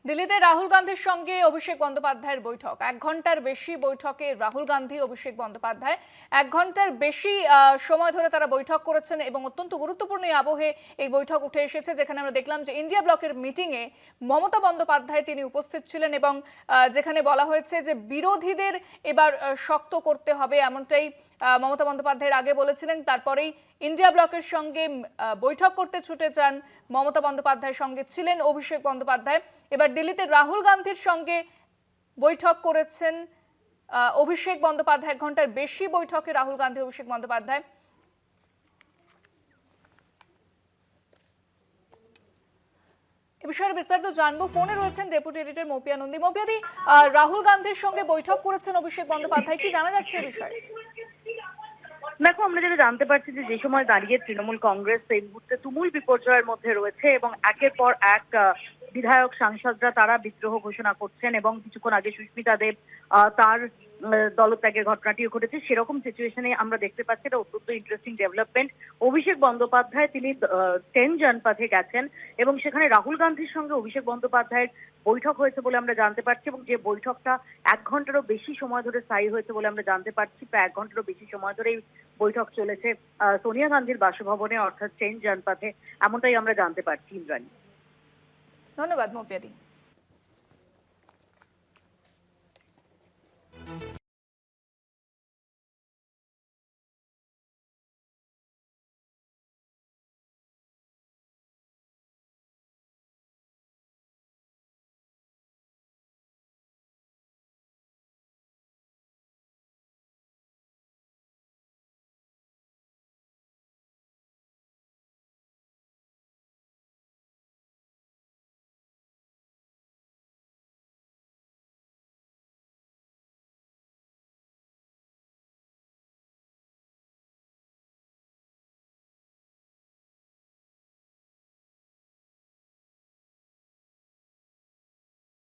দিল্লিতে রাহুল গান্ধীর সঙ্গে অভিষেক বন্দ্যোপাধ্যায়ের বৈঠক 1 ঘন্টার বেশি বৈঠকে রাহুল গান্ধী অভিষেক বন্দ্যোপাধ্যায় 1 ঘন্টার বেশি সময় ধরে তারা বৈঠক করেছেন এবং অত্যন্ত গুরুত্বপূর্ণ এই আবহে এই বৈঠক উঠে এসেছে, যেখানে আমরা দেখলাম যে ইন্ডিয়া ব্লকের মিটিংয়ে মমতা বন্দ্যোপাধ্যায় তিনি উপস্থিত ছিলেন এবং যেখানে বলা হয়েছে যে বিরোধীদের এবার শক্ত করতে হবে, এমনটাই মমতা বন্দ্যোপাধ্যায়ের আগে বলেছিলেন। তারপরেই ইন্ডিয়া ব্লকের সঙ্গে বৈঠক করতে ছুটে যান মমতা বন্দ্যোপাধ্যায়ের সঙ্গে ছিলেন অভিষেক বন্দ্যোপাধ্যায়। এবার দিল্লিতে রাহুল গান্ধীর সঙ্গে বৈঠক করেছেন অভিষেক বন্দ্যোপাধ্যায়। 1 ঘন্টার বেশি বৈঠকে রাহুল গান্ধী অভিষেক বন্দ্যোপাধ্যায়। এ বিষয়ে বিস্তারিত জানবো, ফোনে রয়েছেন ডেপুটি এডিটর মৌপিয়া নন্দী। মৌপিয়াদি, রাহুল গান্ধীর সঙ্গে বৈঠক করেছেন অভিষেক বন্দ্যোপাধ্যায়, কি জানা যাচ্ছে এ বিষয়ে? দেখো, আমরা যেটা জানতে পারছি যে সময় দাঁড়িয়ে তৃণমূল কংগ্রেস এই মুহূর্তে তুমুল বিপর্যয়ের মধ্যে রয়েছে এবং একের পর এক বিধায়ক সাংসদরা তারা বিদ্রোহ ঘোষণা করছেন এবং কিছুক্ষণ আগে সুস্মিতা দেব তার দলত্যাগের ঘটনাটিও ঘটেছে। সেরকম সিচুয়েশনে আমরা দেখতে পাচ্ছি এটা অত্যন্ত ইন্টারেস্টিং ডেভেলপমেন্ট। অভিষেক বন্দ্যোপাধ্যায় তিনি 10 জনপথে গেছেন এবং সেখানে রাহুল গান্ধীর সঙ্গে অভিষেক বন্দ্যোপাধ্যায়ের বৈঠক হয়েছে বলে আমরা জানতে পারছি এবং যে বৈঠকটা 1 ঘন্টারও বেশি সময় ধরে স্থায়ী হয়েছে বলে আমরা জানতে পারছি। প্রায় 1 ঘন্টারও বেশি সময় ধরে এই বৈঠক চলেছে সোনিয়া গান্ধীর বাসভবনে, অর্থাৎ 10 জনপথে, এমনটাই আমরা জানতে পারছি। ইন্দ্রাণী, ধন্যবাদ মৌপিয়াদি।